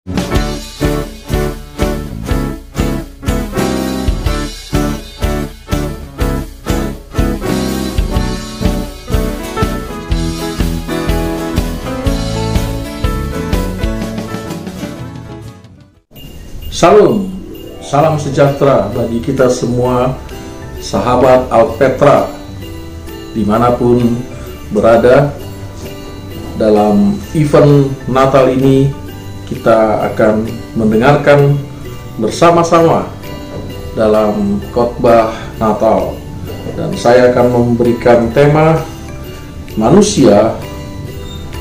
Salam, salam sejahtera bagi kita semua, sahabat Alpetra, dimanapun berada. Dalam event Natal ini, kita akan mendengarkan bersama-sama dalam khotbah Natal. Dan saya akan memberikan tema manusia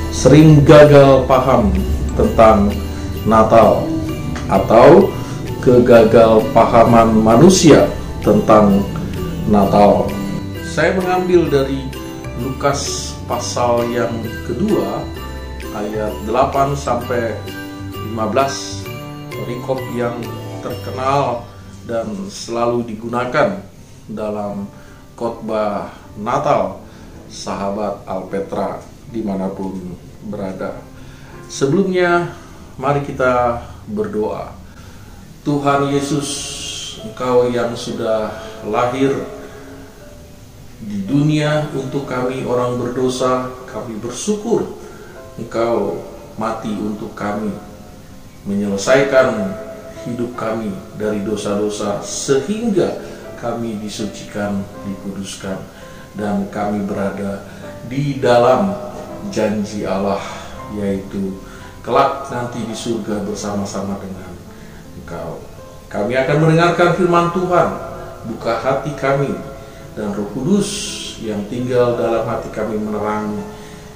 sering gagal paham tentang Natal, atau kegagalpahaman manusia tentang Natal. Saya mengambil dari Lukas pasal yang kedua, ayat 8 sampai 15, perikop yang terkenal dan selalu digunakan dalam khotbah Natal sahabat Alpetra dimanapun berada. Sebelumnya, mari kita berdoa. Tuhan Yesus, Engkau yang sudah lahir di dunia untuk kami orang berdosa, kami bersyukur Engkau mati untuk kami, menyelesaikan hidup kami dari dosa-dosa sehingga kami disucikan, dikuduskan, dan kami berada di dalam janji Allah, yaitu kelak nanti di surga bersama-sama dengan Engkau. Kami akan mendengarkan firman Tuhan. Buka hati kami, dan Roh Kudus yang tinggal dalam hati kami menerangi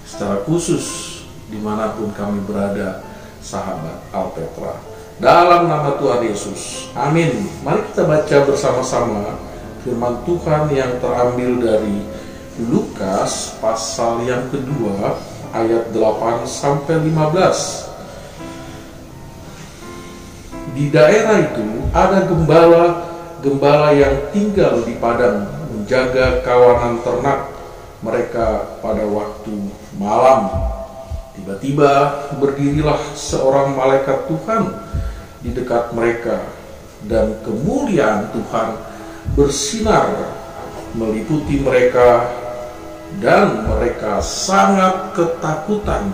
secara khusus dimanapun kami berada, sahabat Alpetra. Dalam nama Tuhan Yesus, amin. Mari kita baca bersama-sama firman Tuhan yang terambil dari Lukas pasal yang kedua, ayat 8 sampai 15. Di daerah itu ada gembala yang tinggal di padang menjaga kawanan ternak mereka pada waktu malam. Tiba-tiba berdirilah seorang malaikat Tuhan di dekat mereka, dan kemuliaan Tuhan bersinar meliputi mereka, dan mereka sangat ketakutan.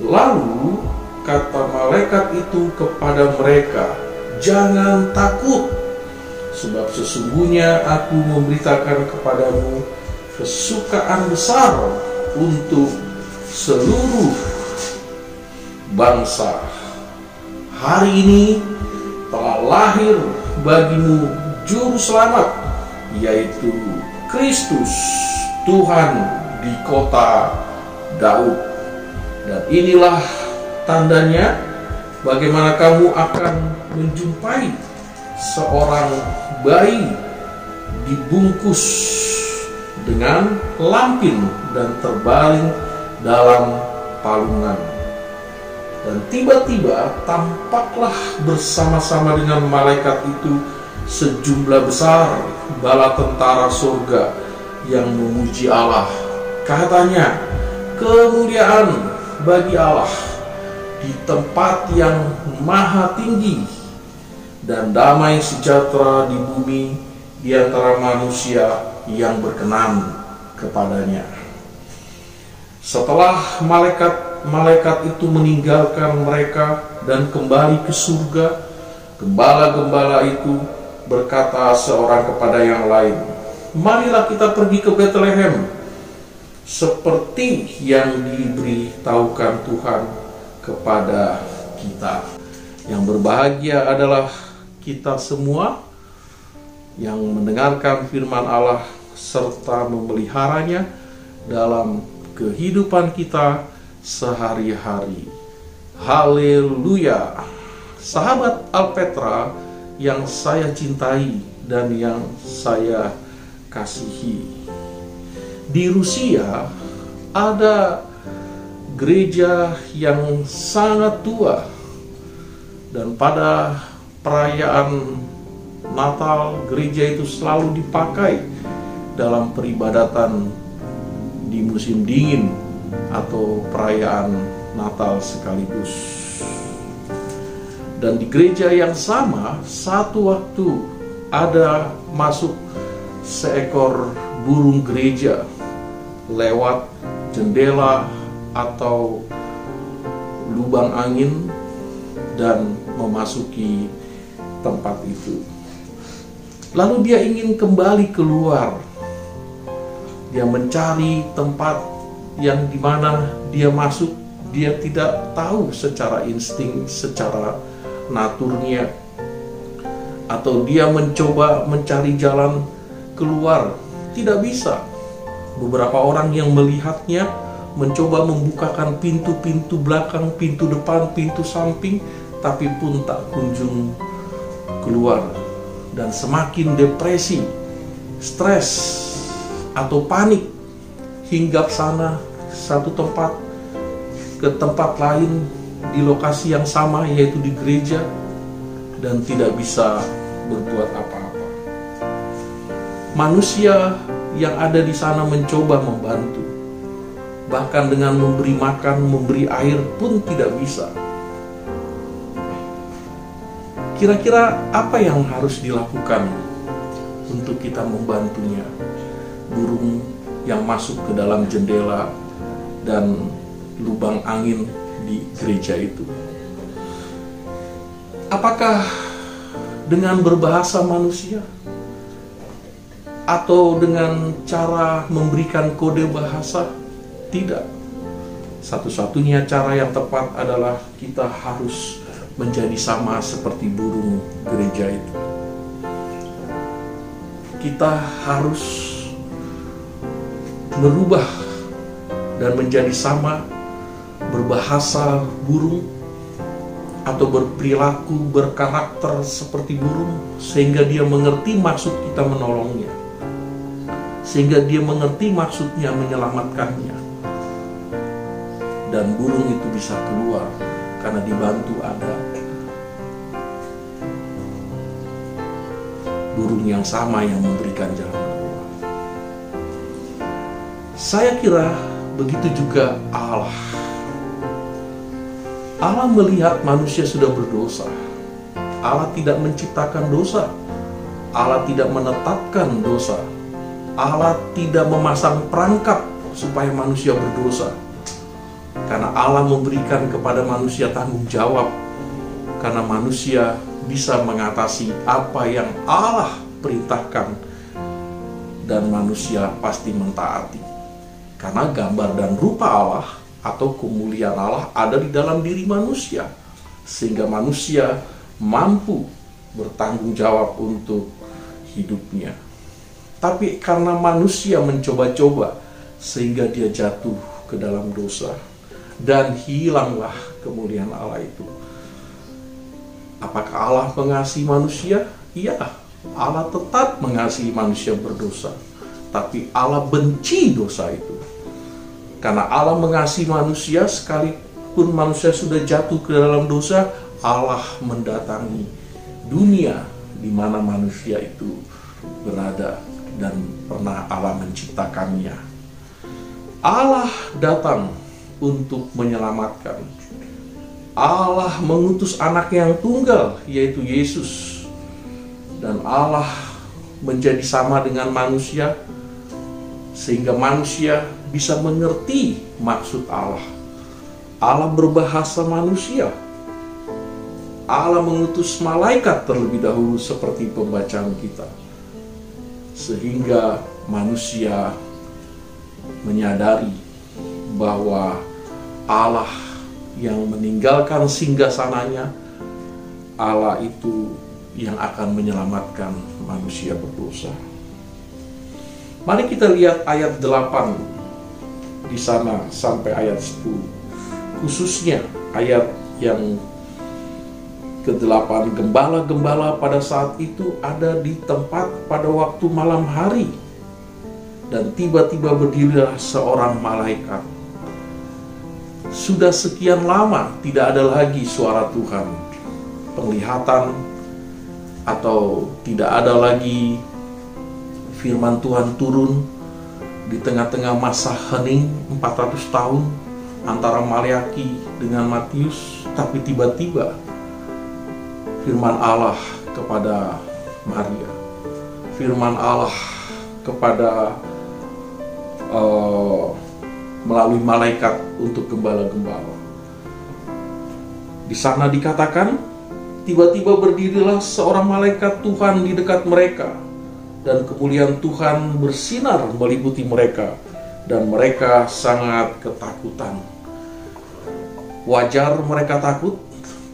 Lalu kata malaikat itu kepada mereka, "Jangan takut, sebab sesungguhnya aku memberitakan kepadamu kesukaan besar untuk seluruh bangsa. Hari ini telah lahir bagimu juru selamat, yaitu Kristus Tuhan di kota Daud. Dan inilah tandanya bagaimana kamu akan menjumpai seorang bayi dibungkus dengan lampin dan terbaring dalam palungan. Dan tiba-tiba tampaklah bersama-sama dengan malaikat itu sejumlah besar bala tentara surga yang memuji Allah. Katanya, kemuliaan bagi Allah di tempat yang maha tinggi, dan damai sejahtera di bumi di antara manusia yang berkenan kepadanya." Setelah malaikat itu meninggalkan mereka dan kembali ke surga, gembala-gembala itu berkata seorang kepada yang lain, "Marilah kita pergi ke Betlehem, seperti yang diberitahukan Tuhan kepada kita." Yang berbahagia adalah kita semua yang mendengarkan firman Allah serta memeliharanya dalam kehidupan kita sehari-hari. Haleluya. Sahabat Alpetra yang saya cintai dan yang saya kasihi, di Rusia ada gereja yang sangat tua, dan pada perayaan Natal gereja itu selalu dipakai dalam peribadatan di musim dingin atau perayaan Natal sekaligus. Dan di gereja yang sama, satu waktu ada masuk seekor burung gereja lewat jendela atau lubang angin dan memasuki tempat itu. Lalu dia ingin kembali keluar. Dia mencari tempat yang dimana dia masuk. Dia tidak tahu secara insting, secara naturnya, atau dia mencoba mencari jalan keluar, tidak bisa. Beberapa orang yang melihatnya mencoba membukakan pintu-pintu belakang, pintu depan, pintu samping, tapi pun tak kunjung keluar. Dan semakin depresi, stres, atau panik, hinggap sana satu tempat ke tempat lain di lokasi yang sama, yaitu di gereja, dan tidak bisa berbuat apa-apa. Manusia yang ada di sana mencoba membantu, bahkan dengan memberi makan, memberi air pun tidak bisa. Kira-kira apa yang harus dilakukan untuk kita membantunya? Burung yang masuk ke dalam jendela dan lubang angin di gereja itu. Apakah dengan berbahasa manusia? Atau dengan cara memberikan kode bahasa? Tidak. Satu-satunya cara yang tepat adalah kita harus menjadi sama seperti burung gereja itu. Kita harus berubah dan menjadi sama, berbahasa burung, atau berperilaku, berkarakter seperti burung, sehingga dia mengerti maksud kita menolongnya, sehingga dia mengerti maksudnya menyelamatkannya, dan burung itu bisa keluar karena dibantu ada burung yang sama yang memberikan jalan keluar. Saya kira begitu juga Allah. Allah melihat manusia sudah berdosa. Allah tidak menciptakan dosa. Allah tidak menetapkan dosa. Allah tidak memasang perangkap supaya manusia berdosa. Karena Allah memberikan kepada manusia tanggung jawab. Karena manusia bisa mengatasi apa yang Allah perintahkan. Dan manusia pasti mentaati. Karena gambar dan rupa Allah atau kemuliaan Allah ada di dalam diri manusia, sehingga manusia mampu bertanggung jawab untuk hidupnya. Tapi karena manusia mencoba-coba, sehingga dia jatuh ke dalam dosa, dan hilanglah kemuliaan Allah itu. Apakah Allah mengasihi manusia? Iya, Allah tetap mengasihi manusia berdosa, tapi Allah benci dosa itu. Karena Allah mengasihi manusia, sekalipun manusia sudah jatuh ke dalam dosa, Allah mendatangi dunia di mana manusia itu berada dan pernah Allah menciptakannya. Allah datang untuk menyelamatkan. Allah mengutus anak yang tunggal, yaitu Yesus. Dan Allah menjadi sama dengan manusia, sehingga manusia bisa mengerti maksud Allah. Allah berbahasa manusia. Allah mengutus malaikat terlebih dahulu seperti pembacaan kita, sehingga manusia menyadari bahwa Allah yang meninggalkan singgasananya, Allah itu yang akan menyelamatkan manusia berdosa. Mari kita lihat ayat 8 di sana sampai ayat 10. Khususnya ayat yang ke-8. Gembala-gembala pada saat itu ada di tempat pada waktu malam hari, dan tiba-tiba berdirilah seorang malaikat. Sudah sekian lama tidak ada lagi suara Tuhan, penglihatan, atau tidak ada lagi firman Tuhan turun di tengah-tengah masa hening 400 tahun antara Maleaki dengan Matius. Tapi tiba-tiba firman Allah kepada Maria, firman Allah kepada melalui malaikat untuk gembala-gembala. Di sana dikatakan, tiba-tiba berdirilah seorang malaikat Tuhan di dekat mereka, dan kemuliaan Tuhan bersinar meliputi mereka, dan mereka sangat ketakutan. Wajar mereka takut,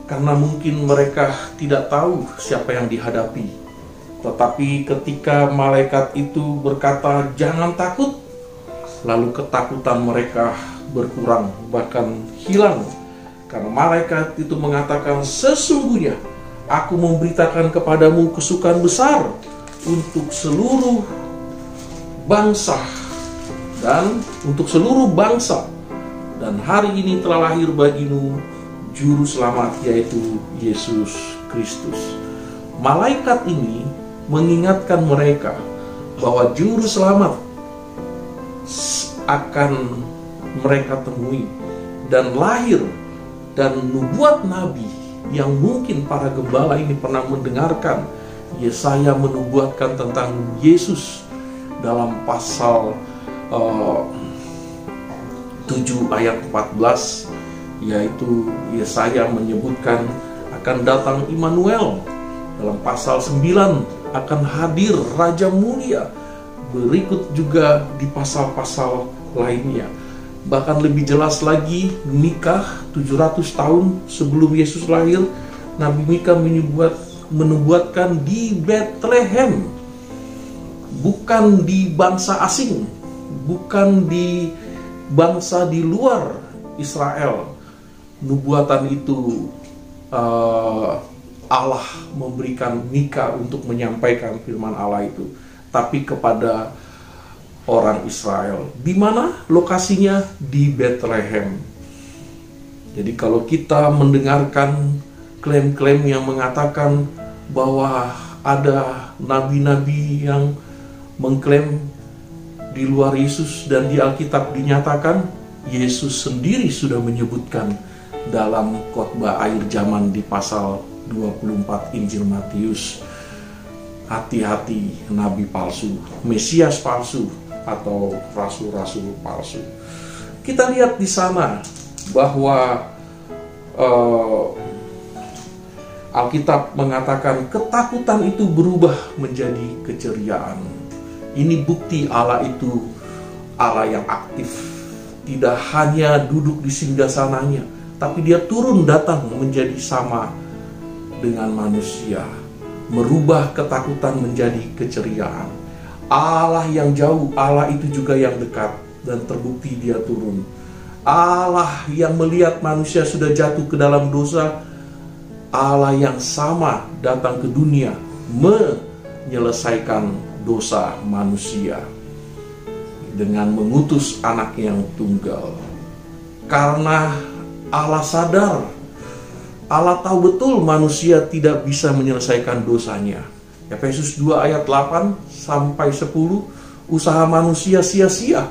karena mungkin mereka tidak tahu siapa yang dihadapi. Tetapi ketika malaikat itu berkata, "Jangan takut," lalu ketakutan mereka berkurang, bahkan hilang. Karena malaikat itu mengatakan, "Sesungguhnya aku memberitakan kepadamu kesukaan besar untuk seluruh bangsa dan untuk seluruh bangsa. Dan hari ini telah lahir bagimu Juru Selamat, yaitu Yesus Kristus." Malaikat ini mengingatkan mereka bahwa Juru Selamat akan mereka temui dan lahir, dan nubuat nabi yang mungkin para gembala ini pernah mendengarkan. Yesaya menubuatkan tentang Yesus dalam pasal 7 ayat 14, yaitu Yesaya menyebutkan akan datang Immanuel. Dalam pasal 9 akan hadir Raja Mulia. Berikut juga di pasal-pasal lainnya. Bahkan lebih jelas lagi, Mika 700 tahun sebelum Yesus lahir, Nabi Mika menubuatkan di Bethlehem, bukan di bangsa asing, bukan di bangsa di luar Israel. Nubuatan itu Allah memberikan Mika untuk menyampaikan firman Allah itu, tapi kepada orang Israel. Di mana lokasinya? Di Bethlehem. Jadi kalau kita mendengarkan klaim-klaim yang mengatakan bahwa ada nabi-nabi yang mengklaim di luar Yesus, dan di Alkitab dinyatakan Yesus sendiri sudah menyebutkan dalam khotbah akhir zaman di pasal 24 Injil Matius, hati-hati nabi palsu, Mesias palsu, atau rasul-rasul palsu. Kita lihat di sana bahwa Alkitab mengatakan ketakutan itu berubah menjadi keceriaan. Ini bukti Allah itu Allah yang aktif, tidak hanya duduk di singgasananya, tapi dia turun datang menjadi sama dengan manusia, merubah ketakutan menjadi keceriaan. Allah yang jauh, Allah itu juga yang dekat, dan terbukti dia turun. Allah yang melihat manusia sudah jatuh ke dalam dosa, Allah yang sama datang ke dunia menyelesaikan dosa manusia dengan mengutus anak yang tunggal. Karena Allah sadar, Allah tahu betul manusia tidak bisa menyelesaikan dosanya. Efesus 2 ayat 8 sampai 10, usaha manusia sia-sia.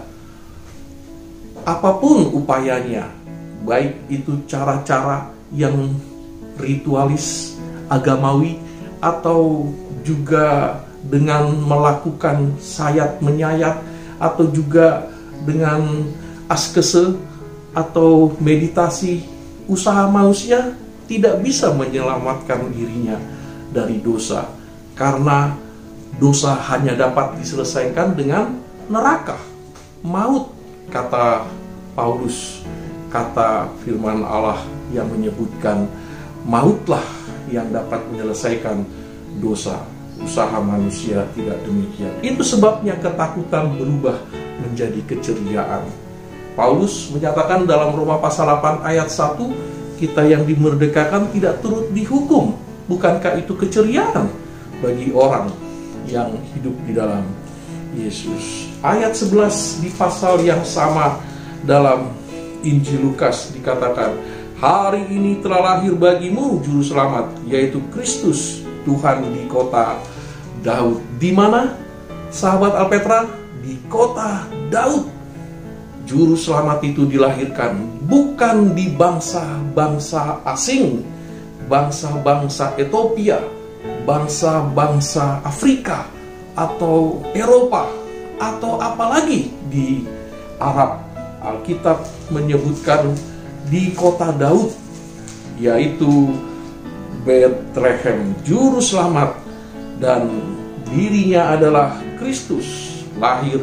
Apapun upayanya, baik itu cara-cara yang ritualis, agamawi, atau juga dengan melakukan sayat menyayat, atau juga dengan askese atau meditasi, usaha manusia tidak bisa menyelamatkan dirinya dari dosa. Karena dosa hanya dapat diselesaikan dengan neraka, maut, kata Paulus, kata firman Allah yang menyebutkan mautlah yang dapat menyelesaikan dosa. Usaha manusia tidak demikian. Itu sebabnya ketakutan berubah menjadi keceriaan. Paulus menyatakan dalam Roma pasal 8 ayat 1, kita yang dimerdekakan tidak turut dihukum. Bukankah itu keceriaan bagi orang yang hidup di dalam Yesus? Ayat 11 di pasal yang sama dalam Injil Lukas dikatakan, hari ini telah lahir bagimu Juru Selamat, yaitu Kristus Tuhan di kota Daud. Di mana, sahabat Alpetra? Di kota Daud. Juru Selamat itu dilahirkan bukan di bangsa-bangsa asing, bangsa-bangsa Ethiopia, bangsa-bangsa Afrika, atau Eropa, atau apalagi di Arab. Alkitab menyebutkan di kota Daud, yaitu Bethlehem, juru selamat, dan dirinya adalah Kristus, lahir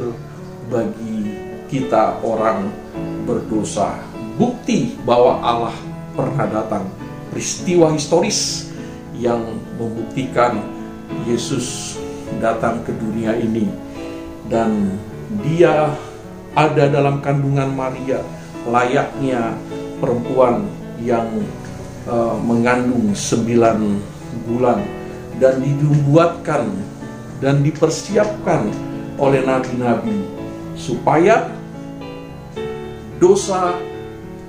bagi kita orang berdosa. Bukti bahwa Allah pernah datang, peristiwa historis yang membuktikan Yesus datang ke dunia ini, dan dia ada dalam kandungan Maria, layaknya perempuan yang mengandung 9 bulan, dan dibuatkan dan dipersiapkan oleh nabi-nabi supaya dosa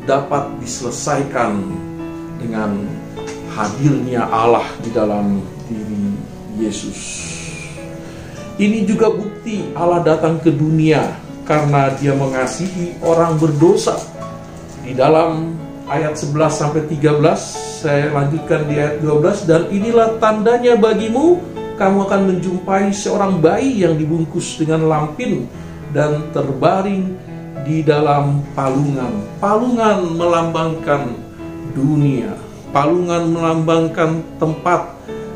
dapat diselesaikan dengan hadirnya Allah di dalam diri Yesus. Ini juga bukti Allah datang ke dunia karena dia mengasihi orang berdosa. Di dalam ayat 11 sampai 13, saya lanjutkan di ayat 12, dan inilah tandanya bagimu, kamu akan menjumpai seorang bayi yang dibungkus dengan lampin dan terbaring di dalam palungan. Palungan melambangkan dunia. Palungan melambangkan tempat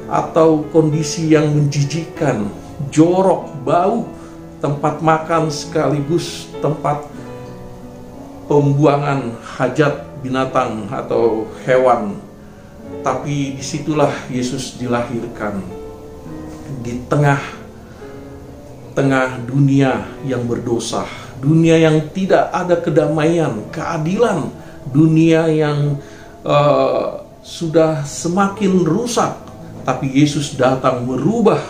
atau kondisi yang menjijikkan, jorok, bau, tempat makan sekaligus tempat pembuangan hajat binatang atau hewan. Tapi disitulah Yesus dilahirkan, di tengah dunia yang berdosa, dunia yang tidak ada kedamaian, keadilan, dunia yang sudah semakin rusak. Tapi Yesus datang merubah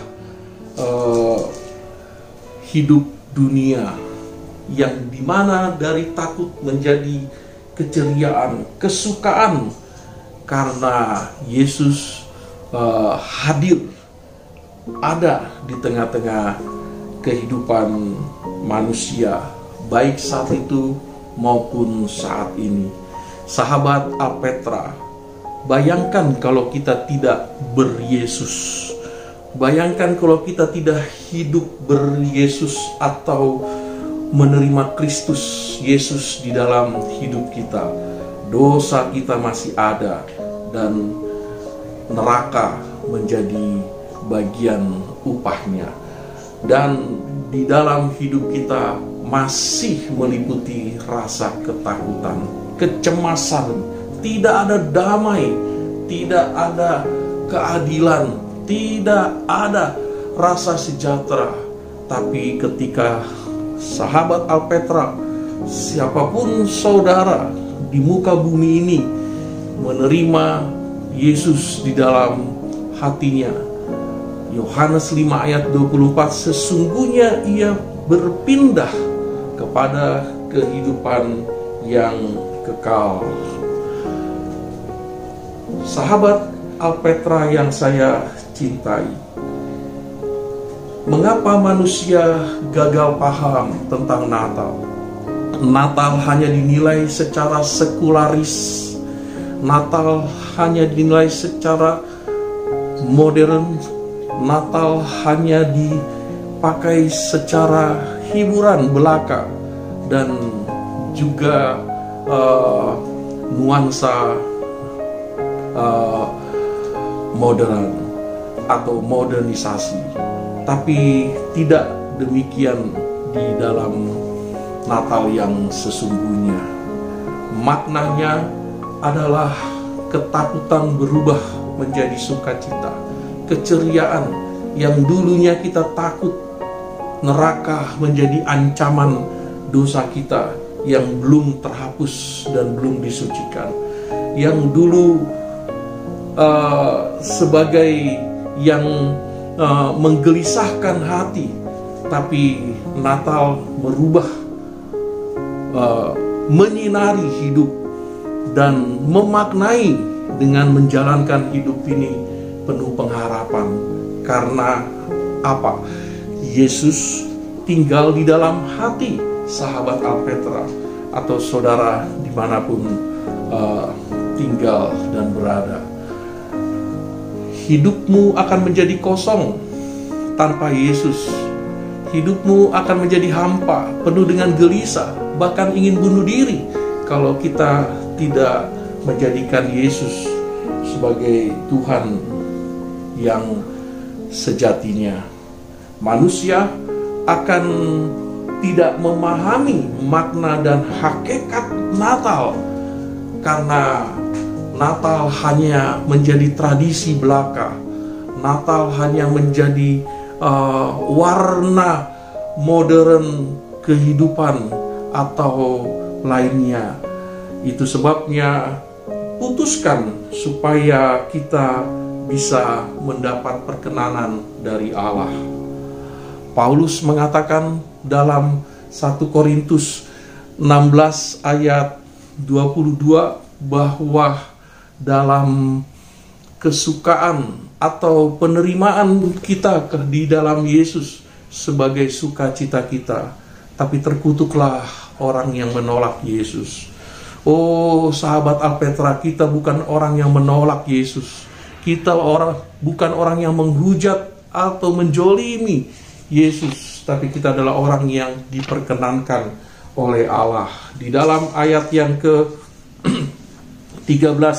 hidup dunia, yang dimana dari takut menjadi keceriaan, kesukaan, karena Yesus hadir, ada di tengah-tengah kehidupan manusia, baik saat itu maupun saat ini. Sahabat Alpetra, bayangkan kalau kita tidak ber-Yesus. Bayangkan kalau kita tidak hidup ber-Yesus atau menerima Kristus Yesus di dalam hidup kita. Dosa kita masih ada, dan neraka menjadi bagian upahnya. Dan di dalam hidup kita masih meliputi rasa ketakutan, kecemasan, tidak ada damai, tidak ada keadilan, tidak ada rasa sejahtera. Tapi ketika sahabat Alpetra, siapapun saudara di muka bumi ini menerima Yesus di dalam hatinya, Yohanes 5 ayat 24, sesungguhnya ia berpindah kepada kehidupan yang kekal. Sahabat Alpetra yang saya cintai, mengapa manusia gagal paham tentang Natal? Natal hanya dinilai secara sekularis. Natal hanya dinilai secara modern. Natal hanya dipakai secara hiburan belaka dan juga nuansa modern atau modernisasi. Tapi tidak demikian di dalam Natal yang sesungguhnya. Maknanya adalah ketakutan berubah menjadi sukacita, keceriaan yang dulunya kita takut, neraka menjadi ancaman dosa kita yang belum terhapus dan belum disucikan, yang dulu sebagai yang menggelisahkan hati, tapi Natal merubah, menyinari hidup dan memaknai dengan menjalankan hidup ini penuh pengharapan. Karena apa? Yesus tinggal di dalam hati sahabat Alpetra atau saudara dimanapun tinggal dan berada. hidupmu akan menjadi kosong tanpa Yesus. Hidupmu akan menjadi hampa, penuh dengan gelisah, bahkan ingin bunuh diri kalau kita tidak menjadikan Yesus sebagai Tuhan yang sejatinya. Manusia akan tidak memahami makna dan hakikat Natal, karena Natal hanya menjadi tradisi belaka. Natal hanya menjadi warna modern kehidupan atau lainnya. Itu sebabnya putuskan supaya kita bisa mendapat perkenanan dari Allah. Paulus mengatakan dalam 1 Korintus 16 ayat 22 bahwa dalam kesukaan atau penerimaan kita di dalam Yesus sebagai sukacita kita, tapi terkutuklah orang yang menolak Yesus. Oh sahabat Alpetra, kita bukan orang yang menolak Yesus. Kita bukan orang yang menghujat atau menjolimi Yesus, tapi kita adalah orang yang diperkenankan oleh Allah. Di dalam ayat yang ke-13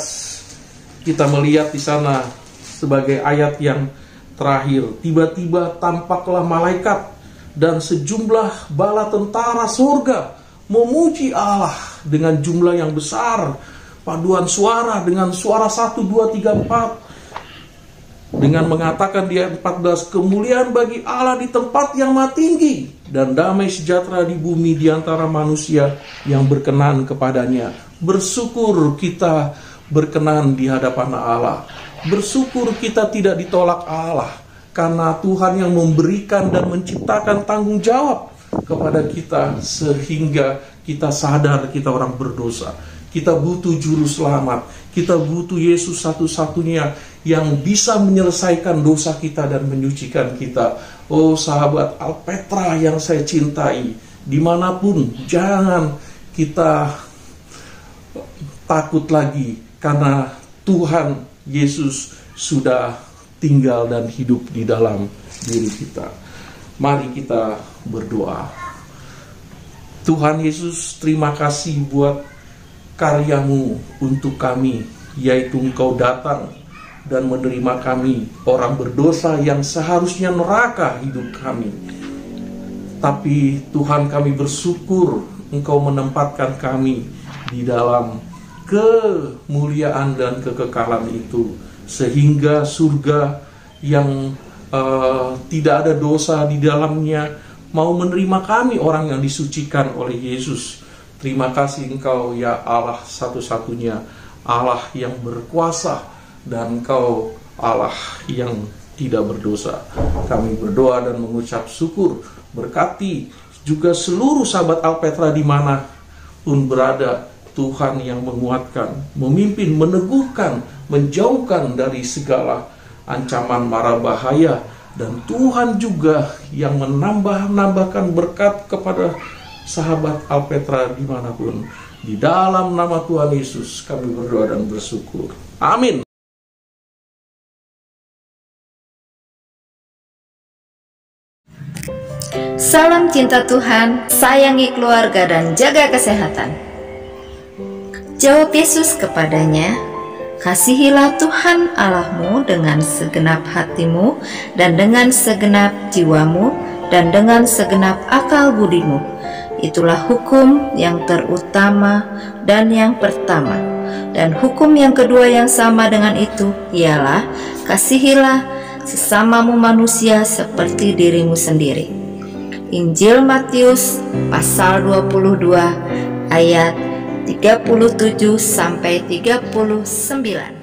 kita melihat di sana sebagai ayat yang terakhir, tiba-tiba tampaklah malaikat dan sejumlah bala tentara surga memuji Allah dengan jumlah yang besar, paduan suara dengan suara 1, 2, 3, 4, dengan mengatakan di ayat 14, kemuliaan bagi Allah di tempat yang maha tinggi dan damai sejahtera di bumi di antara manusia yang berkenan kepadanya. Bersyukur kita berkenan di hadapan Allah. Bersyukur kita tidak ditolak Allah, karena Tuhan yang memberikan dan menciptakan tanggung jawab kepada kita, sehingga kita sadar kita orang berdosa. Kita butuh juru selamat. Kita butuh Yesus satu-satunya yang bisa menyelesaikan dosa kita dan menyucikan kita. Oh sahabat Alpetra yang saya cintai, dimanapun jangan kita takut lagi, karena Tuhan Yesus sudah tinggal dan hidup di dalam diri kita. Mari kita berdoa. Tuhan Yesus, terima kasih buat karyamu untuk kami, yaitu Engkau datang dan menerima kami, orang berdosa yang seharusnya neraka hidup kami. Tapi Tuhan, kami bersyukur Engkau menempatkan kami di dalam kemuliaan dan kekekalan itu, sehingga surga yang tidak ada dosa di dalamnya mau menerima kami, orang yang disucikan oleh Yesus. Terima kasih Engkau ya Allah satu-satunya, Allah yang berkuasa, dan Engkau Allah yang tidak berdosa. Kami berdoa dan mengucap syukur. Berkati juga seluruh sahabat Alpetra dimana pun berada. Tuhan yang menguatkan, memimpin, meneguhkan, menjauhkan dari segala ancaman mara bahaya. Dan Tuhan juga yang menambahkan berkat kepada sahabat Alpetra dimanapun. Di dalam nama Tuhan Yesus kami berdoa dan bersyukur. Amin. Salam cinta Tuhan, sayangi keluarga dan jaga kesehatan. Jawab Yesus kepadanya, kasihilah Tuhan Allahmu dengan segenap hatimu dan dengan segenap jiwamu dan dengan segenap akal budimu. Itulah hukum yang terutama dan yang pertama. Dan hukum yang kedua yang sama dengan itu ialah, kasihilah sesamamu manusia seperti dirimu sendiri. Injil Matius pasal 22 ayat 37 sampai 39.